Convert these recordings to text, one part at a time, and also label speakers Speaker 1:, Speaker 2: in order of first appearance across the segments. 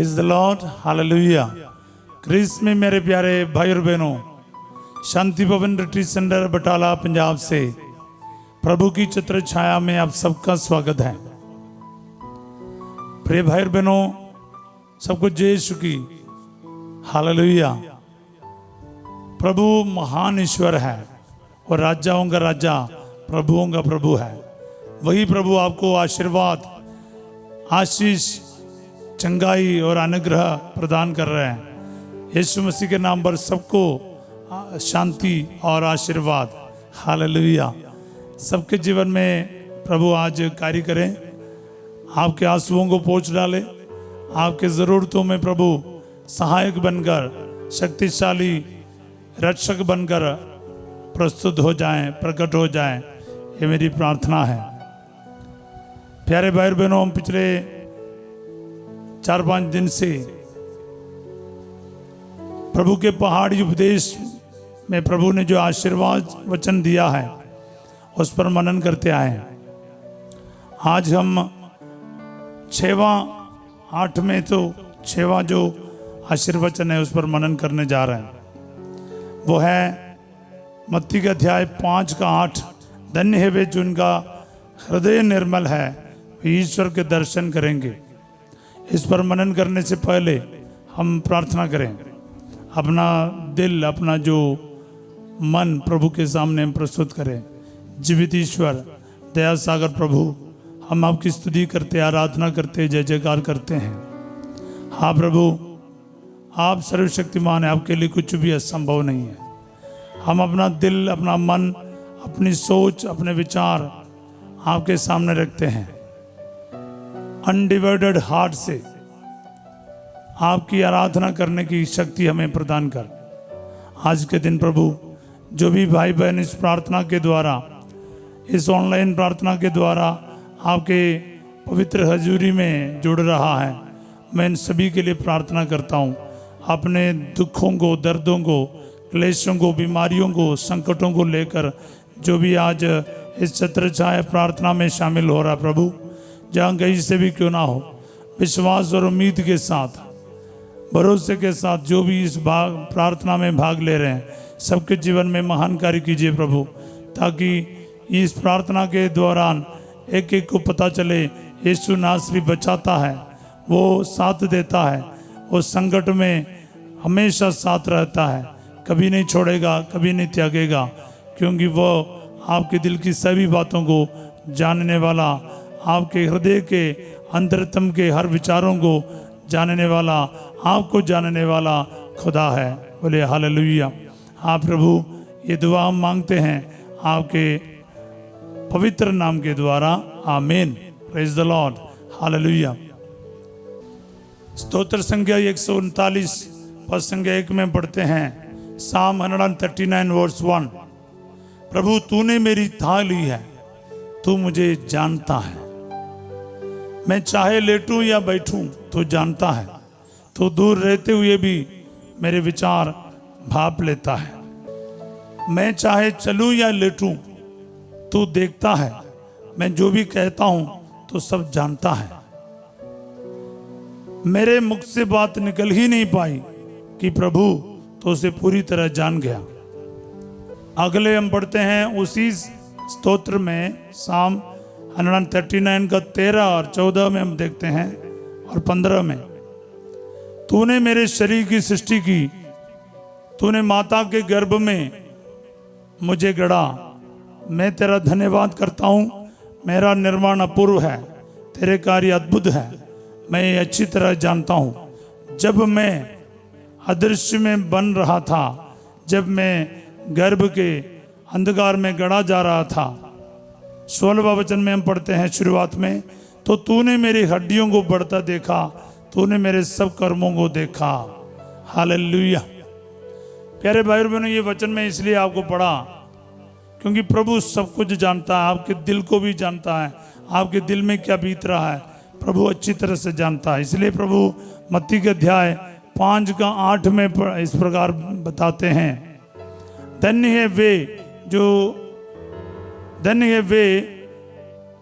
Speaker 1: Praise the lord, hallelujah. Christ में मेरे प्यारे भाई और बहनों, शांति भवन रिट्रीट सेंटर बटाला पंजाब से प्रभु की चित्र छाया में आप सबका स्वागत है। प्रिय भाई और बहनों, सबको जय यीशु की, हालेलुया। प्रभु महान ईश्वर है और राजाओं का राजा, प्रभुओं का प्रभु है। वही प्रभु आपको आशीर्वाद, आशीष, चंगाई और अनुग्रह प्रदान कर रहे हैं। यीशु मसीह के नाम पर सबको शांति और आशीर्वाद, हालेलुया। सबके जीवन में प्रभु आज कार्य करें, आपके आंसुओं को पोंछ डाले, आपके ज़रूरतों में प्रभु सहायक बनकर, शक्तिशाली रक्षक बनकर प्रस्तुत हो जाएं, प्रकट हो जाएं, ये मेरी प्रार्थना है। प्यारे भाई बहनों, हम पिछले 4-5 दिन से प्रभु के पहाड़ी उपदेश में प्रभु ने जो आशीर्वाद वचन दिया है उस पर मनन करते आए हैं। आज हम 8वें जो आशीर्वचन है उस पर मनन करने जा रहे हैं। वो है मत्ती का अध्याय 5:8। धन्य है वे जिनका हृदय निर्मल है, वे ईश्वर के दर्शन करेंगे। इस पर मनन करने से पहले हम प्रार्थना करें। अपना दिल, अपना जो मन प्रभु के सामने हम प्रस्तुत करें। जीवित ईश्वर, दया सागर प्रभु, हम आपकी स्तुति करते, आराधना करते, जय जयकार करते हैं। हाँ प्रभु, आप सर्वशक्तिमान हैं, आपके लिए कुछ भी असंभव नहीं है। हम अपना दिल, अपना मन, अपनी सोच, अपने विचार आपके सामने रखते हैं। अनडिवाइडेड हार्ट से आपकी आराधना करने की शक्ति हमें प्रदान कर। आज के दिन प्रभु, जो भी भाई बहन इस प्रार्थना के द्वारा, इस ऑनलाइन प्रार्थना के द्वारा आपके पवित्र हजूरी में जुड़ रहा है, मैं इन सभी के लिए प्रार्थना करता हूँ। अपने दुखों को, दर्दों को, क्लेशों को, बीमारियों को, संकटों को लेकर जो भी आज इस छत्र छाया प्रार्थना में शामिल हो रहा प्रभु, जहाँ कहीं से भी क्यों ना हो, विश्वास और उम्मीद के साथ, भरोसे के साथ जो भी इस प्रार्थना में भाग ले रहे हैं, सबके जीवन में महान कार्य कीजिए प्रभु, ताकि इस प्रार्थना के दौरान एक एक को पता चले यीशु नासरी बचाता है, वो साथ देता है, वो संकट में हमेशा साथ रहता है, कभी नहीं छोड़ेगा, कभी नहीं त्यागेगा, क्योंकि वो आपके दिल की सभी बातों को जानने वाला, आपके हृदय के अंतरतम के हर विचारों को जानने वाला, आपको जानने वाला खुदा है। बोले हालेलुया। हाँ प्रभु, ये दुआ हम मांगते हैं आपके पवित्र नाम के द्वारा, आमीन। Praise the lord, hallelujah. स्तोत्र संख्या 139 पद संख्या 1 में पढ़ते हैं, Psalm 139 वर्स 1। प्रभु तूने मेरी थाह ली है, तू मुझे जानता है। मैं चाहे लेटूं या बैठूं तो जानता है। तो दूर रहते हुए भी मेरे विचार भाप लेता है। मैं चाहे चलूं या लेटूं तो देखता है। मैं जो भी कहता हूं तो सब जानता है। मेरे मुख से बात निकल ही नहीं पाई कि प्रभु तो उसे पूरी तरह जान गया। अगले हम पढ़ते हैं उसी स्तोत्र में, Psalm 139 का 13 और 14 में हम देखते हैं और 15 में, तूने मेरे शरीर की सृष्टि की, तूने माता के गर्भ में मुझे गढ़ा। मैं तेरा धन्यवाद करता हूँ, मेरा निर्माण अपूर्व है, तेरे कार्य अद्भुत है, मैं ये अच्छी तरह जानता हूँ। जब मैं अदृश्य में बन रहा था, जब मैं गर्भ के अंधकार में गढ़ा जा रहा था। 16वां वचन में हम पढ़ते हैं शुरुआत में, तो तूने मेरी हड्डियों को बढ़ता देखा, तूने मेरे सब कर्मों को देखा। हालेलुया। प्यारे भाई बहनों, ये वचन मैं इसलिए आपको पढ़ा क्योंकि प्रभु सब कुछ जानता है, आपके दिल को भी जानता है, आपके दिल में क्या बीत रहा है प्रभु अच्छी तरह से जानता है। इसलिए प्रभु मत्ती के अध्याय 5:8 में इस प्रकार बताते हैं, धन्य है वे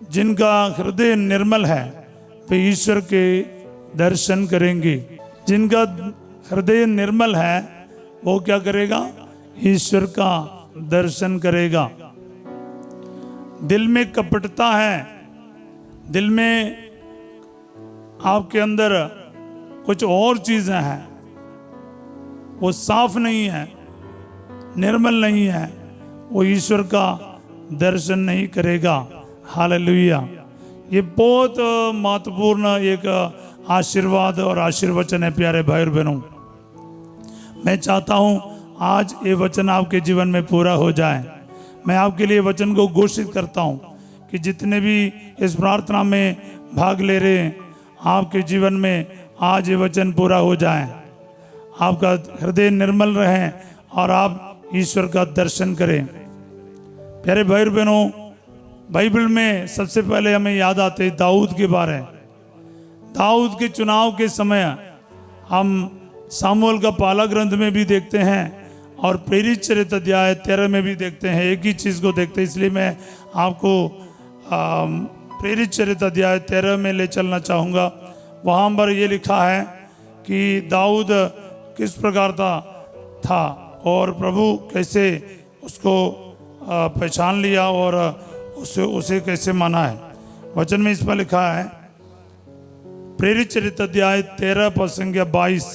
Speaker 1: जिनका हृदय निर्मल है, वे ईश्वर के दर्शन करेंगे। जिनका हृदय निर्मल है वो क्या करेगा? ईश्वर का दर्शन करेगा। दिल में कपटता है, दिल में आपके अंदर कुछ और चीजें हैं, वो साफ नहीं है, निर्मल नहीं है, वो ईश्वर का दर्शन नहीं करेगा। हालेलुया। ये बहुत महत्वपूर्ण एक आशीर्वाद और आशीर्वचन है प्यारे भाई और बहनों। मैं चाहता हूं आज ये वचन आपके जीवन में पूरा हो जाए। मैं आपके लिए वचन को घोषित करता हूं कि जितने भी इस प्रार्थना में भाग ले रहे हैं, आपके जीवन में आज ये वचन पूरा हो जाए, आपका हृदय निर्मल रहे और आप ईश्वर का दर्शन करें। प्यारे भाई और बहनों, बाइबल में सबसे पहले हमें याद आते दाऊद के बारे। दाऊद के चुनाव के समय हम सामुएल का पहला ग्रंथ में भी देखते हैं और प्रेरित चरित्र अध्याय 13 में भी देखते हैं, एक ही चीज़ को देखते हैं। इसलिए मैं आपको प्रेरित चरित्र अध्याय 13 में ले चलना चाहूँगा। वहाँ पर ये लिखा है कि दाऊद किस प्रकार था और प्रभु कैसे उसको पहचान लिया और उसे कैसे माना है। वचन में इस पर लिखा है, प्रेरित चरित्र अध्याय 13 पद संख्या 22,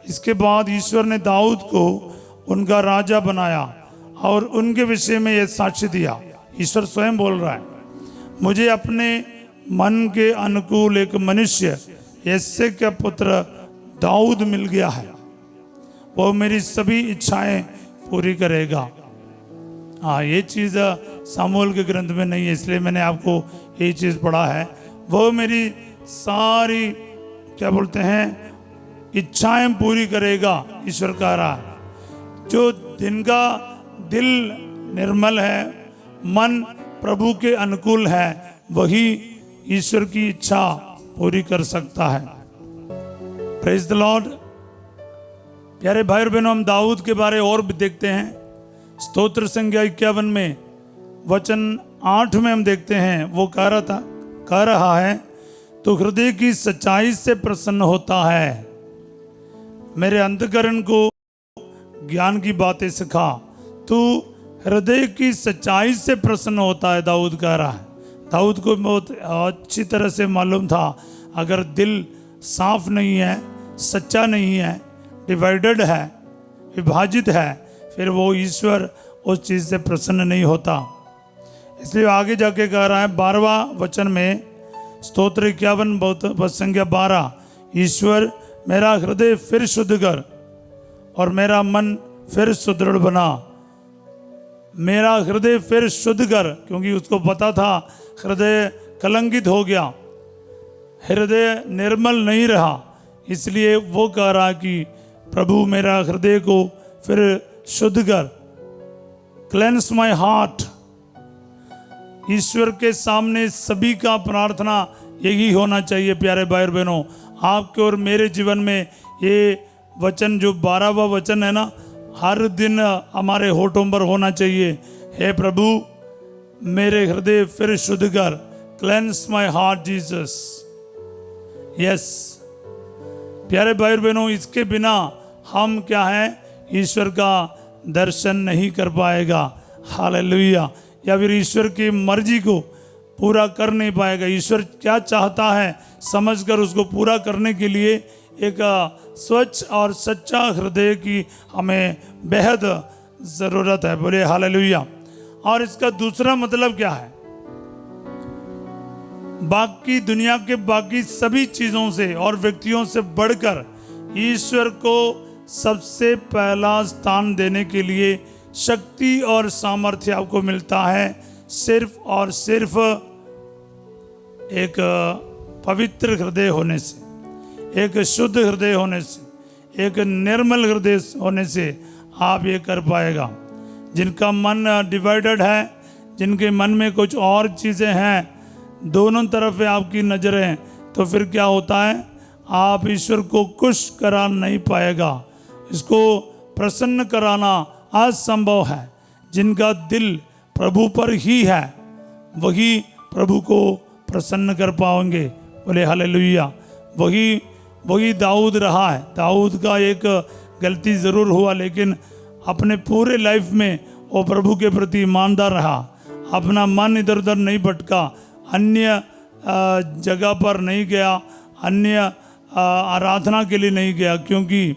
Speaker 1: इसके बाद ईश्वर ने दाऊद को उनका राजा बनाया और उनके विषय में यह साक्ष्य दिया। ईश्वर स्वयं बोल रहा है, मुझे अपने मन के अनुकूल एक मनुष्य यिशै का पुत्र दाऊद मिल गया है, वो मेरी सभी इच्छाएं पूरी करेगा। हाँ, ये चीज़ सामुएल के ग्रंथ में नहीं है, इसलिए मैंने आपको ये चीज़ पढ़ा है। वो मेरी सारी क्या बोलते हैं इच्छाएं पूरी करेगा। ईश्वर कह रहा है जो जिनका दिल निर्मल है, मन प्रभु के अनुकूल है, वही ईश्वर की इच्छा पूरी कर सकता है। Praise the Lord. प्यारे भाई और बहनों, हम दाऊद के बारे और भी देखते हैं। स्तोत्र संख्या 51 में वचन 8 में हम देखते हैं, वो कह रहा है तो हृदय की सच्चाई से प्रसन्न होता है, मेरे अंतःकरण को ज्ञान की बातें सिखा। तू हृदय की सच्चाई से प्रसन्न होता है, दाऊद कह रहा है। दाऊद को बहुत अच्छी तरह से मालूम था, अगर दिल साफ नहीं है, सच्चा नहीं है, डिवाइडेड है, विभाजित है, फिर वो ईश्वर उस चीज़ से प्रसन्न नहीं होता। इसलिए आगे जाके कह रहा है 12वां वचन में, स्तोत्र 51 पद संख्या 12, ईश्वर मेरा हृदय फिर शुद्ध कर और मेरा मन फिर सुदृढ़ बना। मेरा हृदय फिर शुद्ध कर, क्योंकि उसको पता था हृदय कलंकित हो गया, हृदय निर्मल नहीं रहा। इसलिए वो कह रहा कि प्रभु मेरा हृदय को फिर शुद्ध कर, क्लेंस माय हार्ट। ईश्वर के सामने सभी का प्रार्थना यही होना चाहिए प्यारे भाई और बहनों। आपके और मेरे जीवन में ये वचन जो 12वां वचन है ना, हर दिन हमारे होठों पर होना चाहिए। हे प्रभु मेरे हृदय फिर शुद्ध कर, cleanse my heart Jesus. Yes प्यारे भाई और बहनों, इसके बिना हम क्या है, ईश्वर का दर्शन नहीं कर पाएगा। हालेलुया। या फिर ईश्वर की मर्जी को पूरा कर नहीं पाएगा। ईश्वर क्या चाहता है समझकर उसको पूरा करने के लिए एक स्वच्छ और सच्चा हृदय की हमें बेहद ज़रूरत है। बोले हालेलुया। और इसका दूसरा मतलब क्या है, बाकी दुनिया के बाकी सभी चीज़ों से और व्यक्तियों से बढ़कर ईश्वर को सबसे पहला स्थान देने के लिए शक्ति और सामर्थ्य आपको मिलता है सिर्फ और सिर्फ एक पवित्र हृदय होने से, एक शुद्ध हृदय होने से, एक निर्मल हृदय होने से आप ये कर पाएगा। जिनका मन डिवाइडेड है, जिनके मन में कुछ और चीज़ें हैं, दोनों तरफ है आपकी नज़रें, तो फिर क्या होता है, आप ईश्वर को खुश करा नहीं पाएगा। इसको प्रसन्न कराना असंभव है। जिनका दिल प्रभु पर ही है वही प्रभु को प्रसन्न कर पाएंगे। बोले हालेलुया। वही वही दाऊद रहा है। दाऊद का एक गलती ज़रूर हुआ, लेकिन अपने पूरे लाइफ में वो प्रभु के प्रति ईमानदार रहा, अपना मन इधर उधर नहीं भटका, अन्य जगह पर नहीं गया, अन्य आराधना के लिए नहीं गया, क्योंकि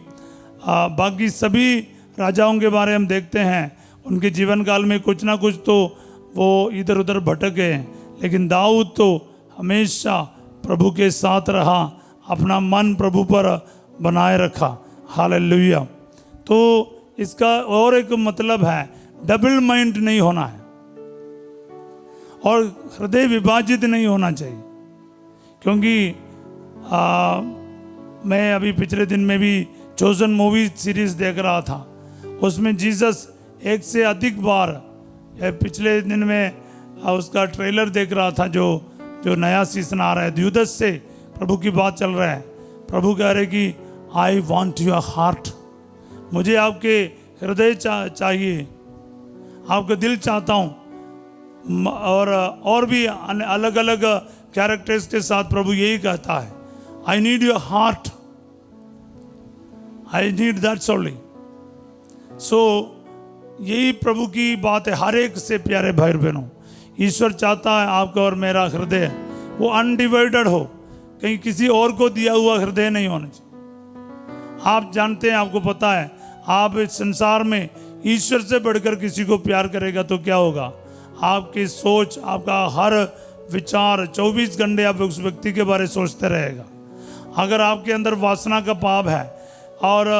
Speaker 1: बाकी सभी राजाओं के बारे हम देखते हैं, उनके जीवन काल में कुछ ना कुछ तो वो इधर उधर भटक गए, लेकिन दाऊद तो हमेशा प्रभु के साथ रहा, अपना मन प्रभु पर बनाए रखा। हालेलुया। तो इसका और एक मतलब है, डबल माइंड नहीं होना है और हृदय विभाजित नहीं होना चाहिए। क्योंकि मैं अभी पिछले दिन में भी चोजन मूवी सीरीज देख रहा था, उसमें जीसस एक से अधिक बार, पिछले दिन में उसका ट्रेलर देख रहा था, जो नया सीजन आ रहा है, युद्धस से प्रभु की बात चल रहा है। प्रभु कह रहे कि आई वॉन्ट योर हार्ट, मुझे आपके हृदय चाहिए, आपका दिल चाहता हूँ। और भी अलग अलग कैरेक्टर्स के साथ प्रभु यही कहता है, I need your heart, I need that's only. So यही प्रभु की बात है हर एक से। प्यारे भाई बहनों, ईश्वर चाहता है आपका और मेरा हृदय वो अनडिवाइडेड हो, कहीं किसी और को दिया हुआ हृदय नहीं होना चाहिए। आप जानते हैं, आपको पता है, आप इस संसार में ईश्वर से बढ़कर किसी को प्यार करेगा तो क्या होगा, आपकी सोच, आपका हर विचार 24 घंटे आप उस व्यक्ति के बारे में सोचते रहेगा। अगर आपके अंदर वासना का पाप है और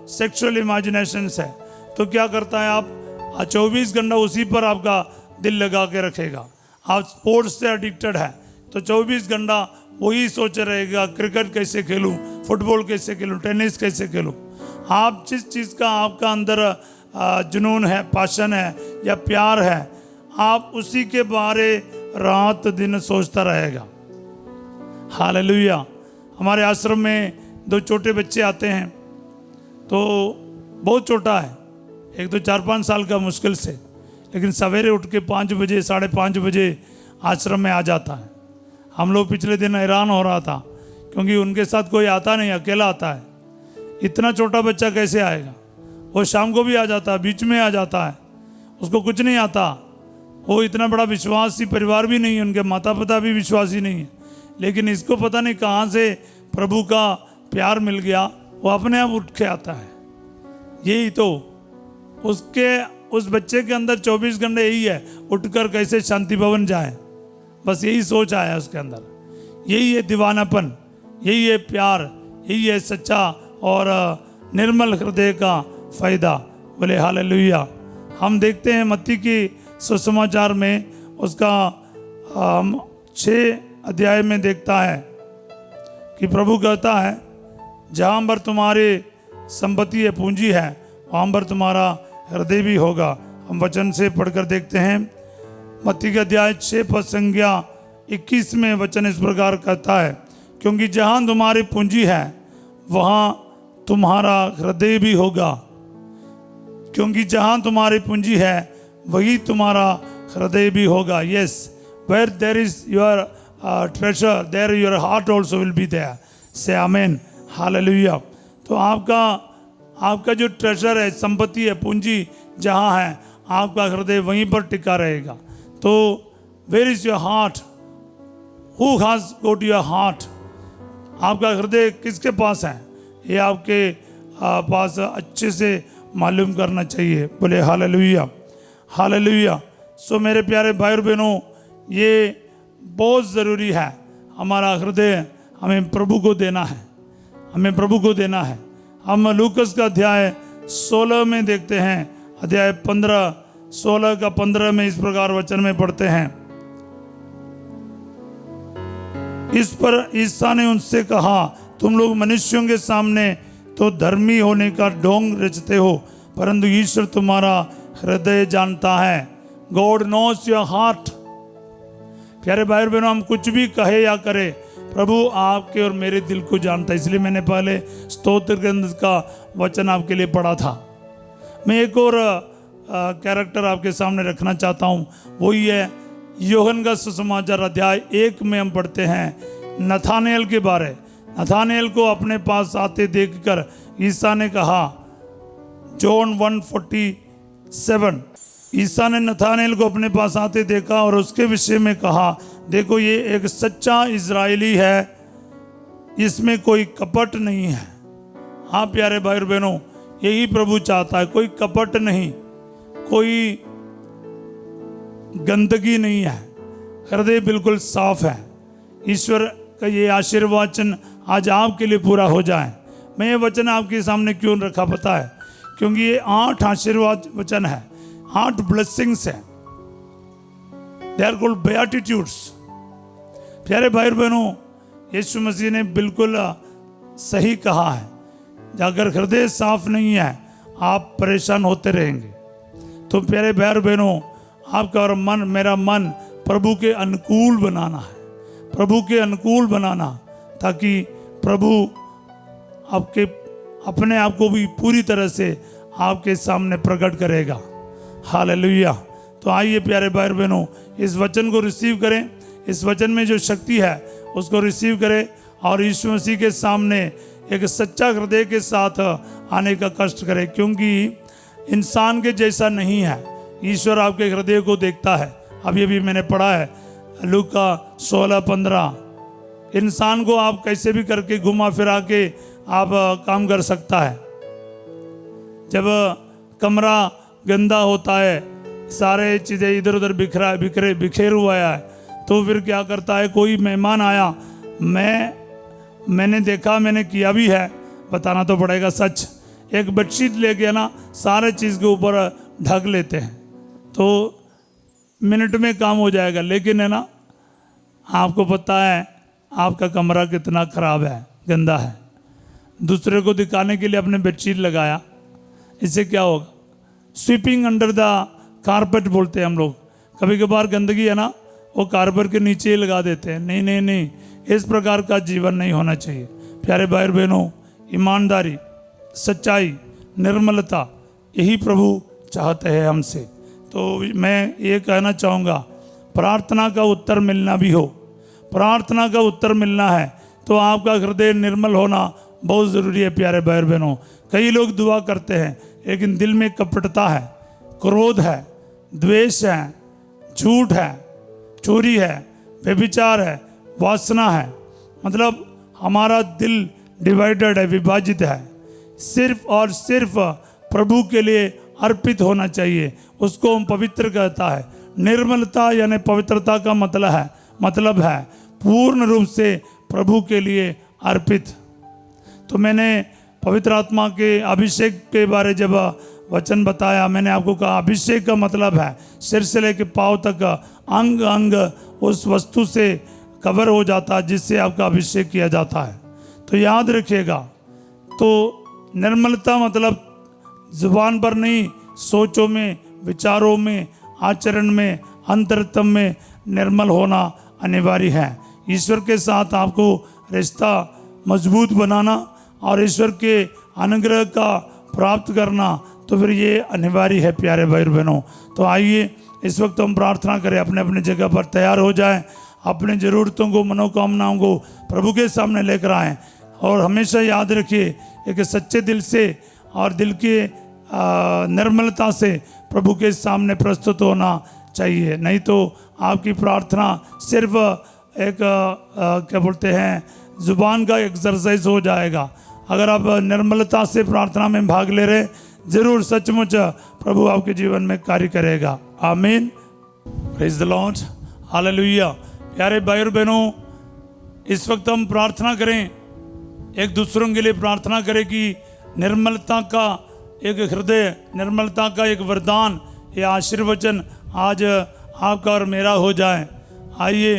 Speaker 1: सेक्सुअल इमेजिनेशंस है तो क्या करता है, आप 24 घंटा उसी पर आपका दिल लगा के रखेगा। आप स्पोर्ट्स से एडिक्टेड है तो 24 घंटा वही सोच रहेगा, क्रिकेट कैसे खेलूं, फुटबॉल कैसे खेलूं, टेनिस कैसे खेलूं। आप जिस चीज़ का आपका अंदर जुनून है, पैशन है या प्यार है, आप उसी के बारे रात दिन सोचता रहेगा। हालेलुया। हमारे आश्रम में 2 छोटे बच्चे आते हैं, तो बहुत छोटा है, एक तो 4-5 साल का मुश्किल से, लेकिन सवेरे उठ के 5 बजे 5:30 बजे आश्रम में आ जाता है। हम लोग पिछले दिन हैरान हो रहा था, क्योंकि उनके साथ कोई आता नहीं, अकेला आता है। इतना छोटा बच्चा कैसे आएगा? वो शाम को भी आ जाता है, बीच में आ जाता है, उसको कुछ नहीं आता। वो इतना बड़ा विश्वासी परिवार भी नहीं है, उनके माता पिता भी विश्वासी नहीं है, लेकिन इसको पता नहीं कहाँ से प्रभु का प्यार मिल गया, वो अपने आप उठ के आता है। यही तो उस बच्चे के अंदर 24 घंटे यही है, उठकर कैसे शांति भवन जाए, बस यही सोच आया उसके अंदर। यही है दीवानापन, यही है प्यार, यही है सच्चा और निर्मल हृदय का फायदा। बोले हालेलुया। हम देखते हैं मत्ती की सुसमाचार में उसका 6 अध्याय में देखता है कि प्रभु कहता है, जहाँ पर तुम्हारी संपत्ति है, पूंजी है, वहाँ पर तुम्हारा हृदय भी होगा। हम वचन से पढ़कर देखते हैं, मत्ती का अध्याय 6 पद संज्ञा 21 में वचन इस प्रकार कहता है, क्योंकि जहाँ तुम्हारी पूंजी है वहाँ तुम्हारा हृदय भी होगा। क्योंकि जहाँ तुम्हारी पूंजी है वही तुम्हारा हृदय भी होगा। Yes, where there is your treasure there your heart also will be there. Say amen, hallelujah. तो आपका जो ट्रेजर है, संपत्ति है, पूंजी जहाँ है, आपका हृदय वहीं पर टिका रहेगा। तो where is your heart, who has got your heart, आपका हृदय किसके पास है, ये आपके पास अच्छे से मालूम करना चाहिए। बोले हालेलुया, हालेलुया। सो मेरे प्यारे भाई और बहनों, ये बहुत ज़रूरी है, हमारा हृदय हमें प्रभु को देना है, हमें प्रभु को देना है। हम लूकस का अध्याय 16 में देखते हैं, अध्याय 16 का 15 में इस प्रकार वचन में पढ़ते हैं, इस पर ईसा ने उनसे कहा, तुम लोग मनुष्यों के सामने तो धर्मी होने का ढोंग रचते हो, परंतु ईश्वर तुम्हारा हृदय जानता है। God knows your heart. प्यारे भाई और बहनों, हम कुछ भी कहे या करे, प्रभु आपके और मेरे दिल को जानता है। इसलिए मैंने पहले स्तोत्र ग्रंथ का वचन आपके लिए पढ़ा था। मैं एक और कैरेक्टर आपके सामने रखना चाहता हूँ, वही है यूहन्ना का सुसमाचार अध्याय 1 में हम पढ़ते हैं नथानेल के बारे। नथानेल को अपने पास आते देखकर ईसा ने कहा, जॉन 1:47, ईसा ने नथानेल को अपने पास आते देखा और उसके विषय में कहा, देखो ये एक सच्चा इजरायली है, इसमें कोई कपट नहीं है। हाँ प्यारे भाई और बहनों, यही प्रभु चाहता है, कोई कपट नहीं, कोई गंदगी नहीं है, हृदय बिल्कुल साफ है। ईश्वर का ये आशीर्वचन आज आपके लिए पूरा हो जाए। मैं ये वचन आपके सामने क्यों रखा पता है? क्योंकि ये 8 आशीर्वाद वचन है, 8 ब्लेसिंग्स हैं। They are called beatitudes. प्यारे भाई और बहनों, यीशु मसीह ने बिल्कुल सही कहा है, अगर हृदय साफ नहीं है आप परेशान होते रहेंगे। तो प्यारे भाई और बहनों, आपका और मन, मेरा मन प्रभु के अनुकूल बनाना है, प्रभु के अनुकूल बनाना, ताकि प्रभु आपके अपने आप को भी पूरी तरह से आपके सामने प्रकट करेगा। हालेलुया। तो आइए प्यारे भाई बहनों, इस वचन को रिसीव करें, इस वचन में जो शक्ति है उसको रिसीव करें और यीशु मसीह के सामने एक सच्चा हृदय के साथ आने का कष्ट करें, क्योंकि इंसान के जैसा नहीं है। ईश्वर आपके हृदय को देखता है। अभी अभी मैंने पढ़ा है लूका 16:15, इंसान को आप कैसे भी करके घुमा फिरा के आप काम कर सकता है। जब कमरा गंदा होता है, सारे चीज़ें इधर उधर बिखेर हुआ है, तो फिर क्या करता है, कोई मेहमान आया, मैंने देखा, मैंने किया भी है, बताना तो पड़ेगा सच, एक बेडशीट ले गया ना, सारे चीज़ के ऊपर ढक लेते हैं, तो मिनट में काम हो जाएगा। लेकिन है ना, आपको पता है आपका कमरा कितना ख़राब है, गंदा है, दूसरे को दिखाने के लिए आपने बेडशीट लगाया, इससे क्या होगा? स्वीपिंग अंडर द कारपेट बोलते हैं हम लोग। कभी कभार गंदगी है ना, वो कारपेट के नीचे ही लगा देते हैं। नहीं नहीं नहीं, इस प्रकार का जीवन नहीं होना चाहिए। प्यारे भाई और बहनों, ईमानदारी, सच्चाई, निर्मलता, यही प्रभु चाहते हैं हमसे। तो मैं ये कहना चाहूँगा, प्रार्थना का उत्तर मिलना भी हो, प्रार्थना का उत्तर मिलना है तो आपका हृदय निर्मल होना बहुत ज़रूरी है। प्यारे भाई और बहनों, कई लोग दुआ करते हैं लेकिन दिल में कपटता है, क्रोध है, द्वेष है, झूठ है, चोरी है, व्यभिचार है, वासना है, मतलब हमारा दिल डिवाइडेड है, विभाजित है। सिर्फ और सिर्फ प्रभु के लिए अर्पित होना चाहिए, उसको हम पवित्र कहता है। निर्मलता यानी पवित्रता का मतलब है पूर्ण रूप से प्रभु के लिए अर्पित। तो मैंने पवित्र आत्मा के अभिषेक के बारे जब वचन बताया, मैंने आपको कहा अभिषेक का मतलब है सिर से लेकर पांव तक अंग अंग उस वस्तु से कवर हो जाता है जिससे आपका अभिषेक किया जाता है। तो याद रखिएगा, तो निर्मलता मतलब जुबान पर नहीं, सोचों में, विचारों में, आचरण में, अंतरतम में निर्मल होना अनिवार्य है। ईश्वर के साथ आपको रिश्ता मजबूत बनाना और ईश्वर के अनुग्रह का प्राप्त करना, तो फिर ये अनिवार्य है प्यारे भाई बहनों। तो आइए इस वक्त हम प्रार्थना करें, अपने अपने जगह पर तैयार हो जाएं, अपने ज़रूरतों को, मनोकामनाओं को प्रभु के सामने लेकर आएं। और हमेशा याद रखिए, एक सच्चे दिल से और दिल की निर्मलता से प्रभु के सामने प्रस्तुत होना चाहिए। नहीं तो आपकी प्रार्थना सिर्फ एक क्या बोलते हैं, जुबान का एक्सरसाइज हो जाएगा। अगर आप निर्मलता से प्रार्थना में भाग ले रहे, जरूर सचमुच प्रभु आपके जीवन में कार्य करेगा। आमीन। Praise the lord, hallelujah. प्यारे भाई और बहनों, इस वक्त हम प्रार्थना करें, एक दूसरों के लिए प्रार्थना करें कि निर्मलता का एक हृदय, निर्मलता का एक वरदान, ये आशीर्वचन आज आपका और मेरा हो जाए। आइए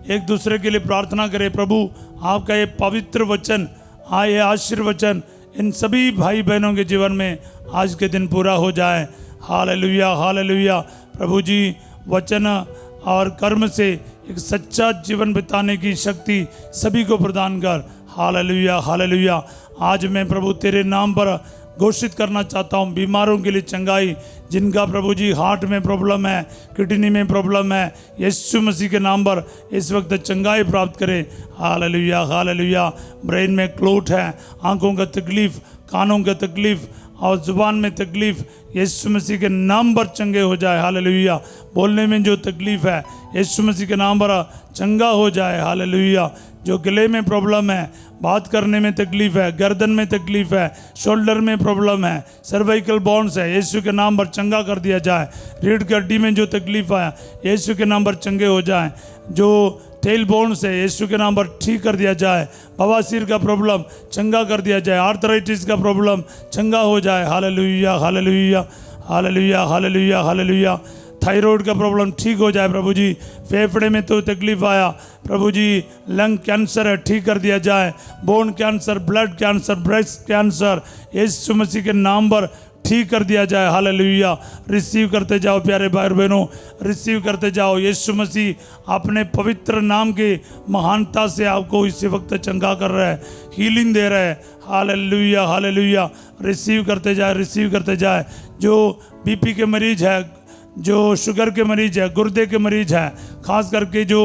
Speaker 1: एक दूसरे के लिए प्रार्थना करें, प्रभु आपका ये पवित्र वचन, ये आशीर्वचन इन सभी भाई बहनों के जीवन में आज के दिन पूरा हो जाए। Hallelujah, hallelujah. प्रभु जी वचन और कर्म से एक सच्चा जीवन बिताने की शक्ति सभी को प्रदान कर। Hallelujah, hallelujah. आज मैं प्रभु तेरे नाम पर घोषित करना चाहता हूँ, बीमारों के लिए चंगाई, जिनका प्रभु जी हार्ट में प्रॉब्लम है, किडनी में प्रॉब्लम है, यीशु मसीह के नाम पर इस वक्त चंगाई प्राप्त करें। Hallelujah hallelujah. ब्रेन में क्लोट है, आंखों का तकलीफ, कानों का तकलीफ और ज़ुबान में तकलीफ, यीशु मसीह के नाम पर चंगे हो जाए। हालेलुया। बोलने में जो तकलीफ है, यीशु मसीह के नाम पर चंगा हो जाए। हालेलुया। जो गले में प्रॉब्लम है, बात करने में तकलीफ है, गर्दन में तकलीफ है, शोल्डर में प्रॉब्लम है, सर्वाइकल बोन्स है, यीशु के नाम पर चंगा कर दिया जाए। रीढ़ की हड्डी में जो तकलीफ है, यीशु के नाम पर चंगे हो जाए। जो टेल बोन्स है, यीशु के नाम पर ठीक कर दिया जाए। बवासीर का प्रॉब्लम चंगा कर दिया जाए। आर्थराइटिस का प्रॉब्लम चंगा हो जाए। Hallelujah hallelujah hallelujah hallelujah hallelujah. Thyroid का प्रॉब्लम ठीक हो जाए प्रभु जी। फेफड़े में तो तकलीफ आया प्रभु जी, लंग कैंसर है, ठीक कर दिया जाए। Bone cancer, blood cancer, breast cancer, Yeshu Masih के नाम पर ठीक कर दिया जाए। हालेलुया। रिसीव करते जाओ प्यारे भाई बहनों, रिसीव करते जाओ। यीशु मसीह अपने पवित्र नाम के महानता से आपको इसी वक्त चंगा कर रहा है, हीलिंग दे रहा है। Hallelujah hallelujah. रिसीव करते जाए, रिसीव करते जाए। जो बीपी के मरीज है, जो शुगर के मरीज है, गुर्दे के मरीज है, खास करके जो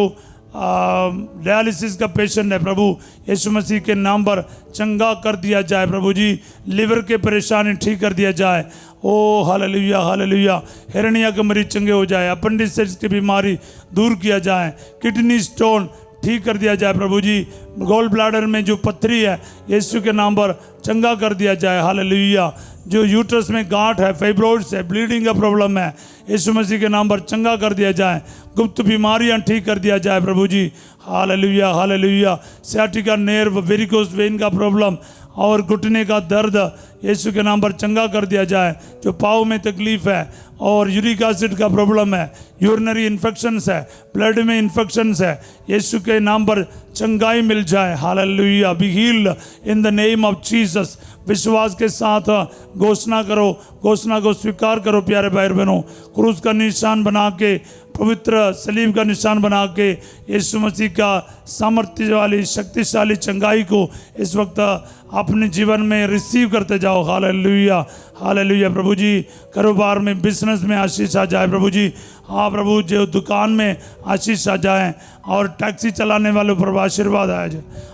Speaker 1: डायलिसिस का पेशेंट है, प्रभु यीशु मसीह के नाम पर चंगा कर दिया जाए। प्रभु जी लिवर के परेशानी ठीक कर दिया जाए। ओ हालेलुया हालेलुया। हिरनिया के मरीज चंगे हो जाए, अपेंडिसाइटिस की बीमारी दूर किया जाए, किडनी स्टोन ठीक कर दिया जाए। प्रभु जी गोल ब्लैडर में जो पथरी है, यीशु के नाम पर चंगा कर दिया जाए। हालेलुया। जो यूट्रस में गांठ है, फाइब्रोइड्स है, ब्लीडिंग का प्रॉब्लम है, यीशु मसीह के नाम पर चंगा कर दिया जाए। गुप्त बीमारियां ठीक कर दिया जाए प्रभु जी। Hallelujah hallelujah. Sciatica nerve, varicose vein का प्रॉब्लम और घुटने का दर्द यीशु के नाम पर चंगा कर दिया जाए। जो पाँव में तकलीफ है और यूरिक एसिड का प्रॉब्लम है, यूरिनरी इन्फेक्शंस है, ब्लड में इन्फेक्शंस है, यीशु के नाम पर चंगाई मिल जाए। Hallelujah. Be healed in the name of Jesus. विश्वास के साथ घोषणा करो, घोषणा को स्वीकार करो प्यारे भाई बहनों। क्रूस का निशान बना के, पवित्र सलीब का निशान बना के यीशु मसीह का सामर्थ्य वाली शक्तिशाली चंगाई को इस वक्त अपने जीवन में रिसीव करते जाओ। Hallelujah hallelujah. प्रभु जी कारोबार में, बिजनेस में आशीष आ जाए प्रभु जी। हाँ प्रभु, जो दुकान में आशीष आ जाए और टैक्सी चलाने वालों पर आशीर्वाद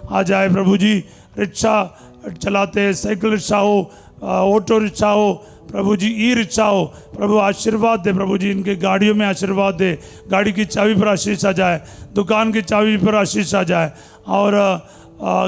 Speaker 1: आ जाए प्रभु जी। रिक्शा चलाते, साइकिल रिक्शा हो, ऑटो रिक्शा हो प्रभु जी, ई रिक्शा हो प्रभु, आशीर्वाद दे प्रभु जी। इनके गाड़ियों में आशीर्वाद दे, गाड़ी की चाबी पर आशीष आ जाए, दुकान की चाबी पर आशीष आ जाए और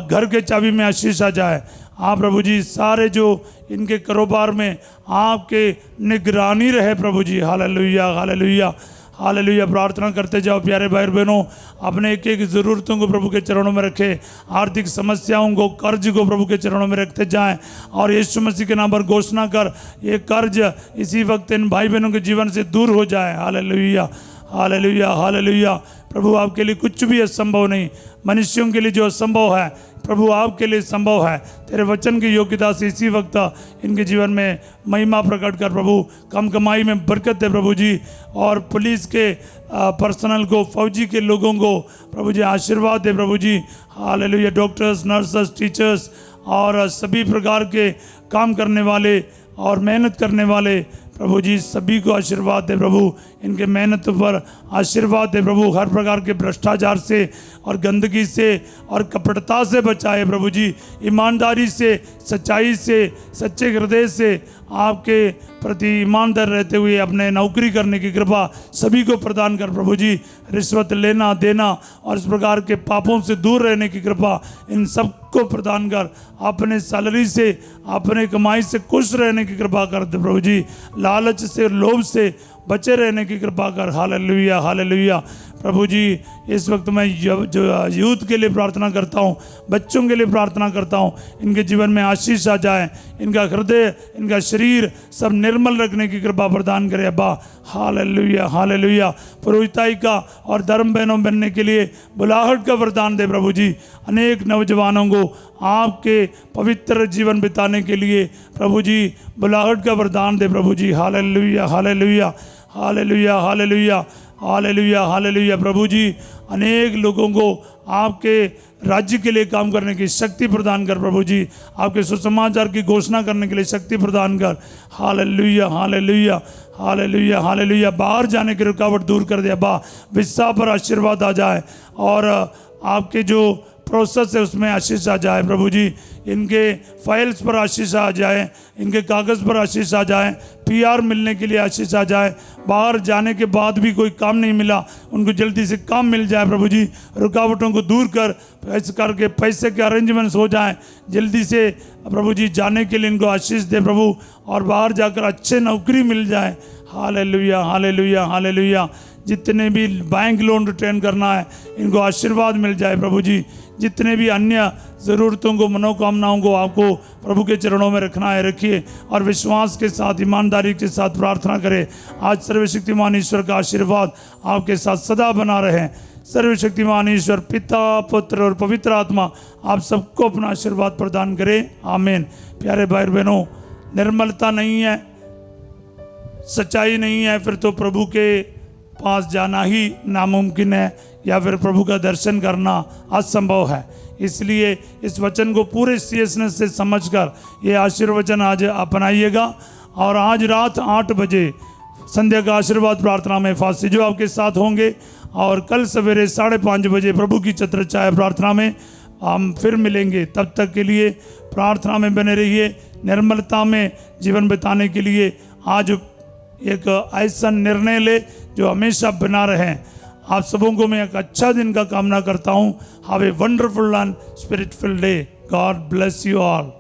Speaker 1: घर के चाबी में आशीष आ जाए। हाँ प्रभु जी, सारे जो इनके कारोबार में आपके निगरानी रहे प्रभु जी। Hallelujah hallelujah hallelujah. प्रार्थना करते जाओ प्यारे भाई बहनों। अपने एक एक ज़रूरतों को प्रभु के चरणों में रखें, आर्थिक समस्याओं को, कर्ज को प्रभु के चरणों में रखते जाएं और यीशु मसीह के नाम पर घोषणा कर ये कर्ज इसी वक्त इन भाई बहनों के जीवन से दूर हो जाए। Hallelujah hallelujah hallelujah. प्रभु आपके लिए कुछ भी असंभव नहीं। मनुष्यों के लिए जो असंभव है प्रभु आपके लिए संभव है। तेरे वचन की योग्यता से इसी वक्त इनके जीवन में महिमा प्रकट कर प्रभु। कम कमाई में बरकत दे प्रभु जी। और पुलिस के पर्सनल को, फौजी के लोगों को प्रभु जी आशीर्वाद दे प्रभु जी। हालेलुया। डॉक्टर्स, नर्सेस, टीचर्स और सभी प्रकार के काम करने वाले और मेहनत करने वाले प्रभु जी, सभी को आशीर्वाद दे प्रभु। इनके मेहनत पर आशीर्वाद दे प्रभु। हर प्रकार के भ्रष्टाचार से और गंदगी से और कपटता से बचाए प्रभु जी। ईमानदारी से, सच्चाई से, सच्चे हृदय से आपके प्रति ईमानदार रहते हुए अपने नौकरी करने की कृपा सभी को प्रदान कर प्रभु जी। रिश्वत लेना देना और इस प्रकार के पापों से दूर रहने की कृपा इन सब को प्रदान कर। अपने सैलरी से, अपने कमाई से खुश रहने की कृपा कर दे प्रभु जी। लालच से, लोभ से बचे रहने की कृपा कर। Hallelujah hallelujah. प्रभु जी इस वक्त मैं जो यूथ के लिए प्रार्थना करता हूँ, बच्चों के लिए प्रार्थना करता हूँ, इनके जीवन में आशीष आ जाए, इनका हृदय, इनका शरीर सब निर्मल रखने की कृपा प्रदान करे अब्बा। Hallelujah hallelujah. पुरोहिताई का और धर्म बहनों बनने के लिए बुलाहट का वरदान दे प्रभु जी। अनेक नौजवानों को आपके पवित्र जीवन बिताने के लिए प्रभु जी बुलाहट का वरदान दे प्रभु जी। Hallelujah hallelujah hallelujah hallelujah hallelujah hallelujah. प्रभु जी अनेक लोगों को आपके राज्य के लिए काम करने की शक्ति प्रदान कर प्रभु जी। आपके सुसमाचार की घोषणा करने के लिए शक्ति प्रदान कर। Hallelujah hallelujah hallelujah hallelujah. बाहर जाने की रुकावट दूर कर दे अब्बा। विस्तार पर आशीर्वाद आ जाए और आपके जो प्रोसेस है उसमें आशीष आ जाए प्रभु जी। इनके फाइल्स पर आशीष आ जाए, इनके कागज़ पर आशीष आ जाए, पीआर मिलने के लिए आशीष आ जाए। बाहर जाने के बाद भी कोई काम नहीं मिला, उनको जल्दी से काम मिल जाए प्रभु जी। रुकावटों को दूर कर ऐसे करके पैसे के अरेंजमेंट्स हो जाएं जल्दी से प्रभु जी। जाने के लिए इनको आशीष दे प्रभु, और बाहर जाकर अच्छे नौकरी मिल जाए। Hallelujah hallelujah hallelujah. जितने भी बैंक लोन रिटर्न करना है इनको आशीर्वाद मिल जाए प्रभु जी। जितने भी अन्य ज़रूरतों को, मनोकामनाओं को आपको प्रभु के चरणों में रखना है रखिए, और विश्वास के साथ, ईमानदारी के साथ प्रार्थना करें। आज सर्वशक्तिमान ईश्वर का आशीर्वाद आपके साथ सदा बना रहे। सर्वशक्तिमान ईश्वर पिता, पुत्र और पवित्र आत्मा आप सबको अपना आशीर्वाद प्रदान करे। आमीन। प्यारे भाई बहनों, निर्मलता नहीं है, सच्चाई नहीं है, फिर तो प्रभु के पास जाना ही नामुमकिन है, या फिर प्रभु का दर्शन करना असंभव है। इसलिए इस वचन को पूरे सीरियसनेस से समझकर ये आशीर्वचन आज अपनाइएगा। और आज रात 8 बजे संध्या का आशीर्वाद प्रार्थना में फास्ते जो आपके साथ होंगे, और कल सवेरे 5:30 बजे प्रभु की छत्र छाया प्रार्थना में हम फिर मिलेंगे। तब तक के लिए प्रार्थना में बने रहिए। निर्मलता में जीवन बिताने के लिए आज एक ऐसा निर्णय ले जो हमेशा बना रहे। आप सबों को मैं एक अच्छा दिन का कामना करता हूँ। Have a wonderful and spirit field day. God bless you all.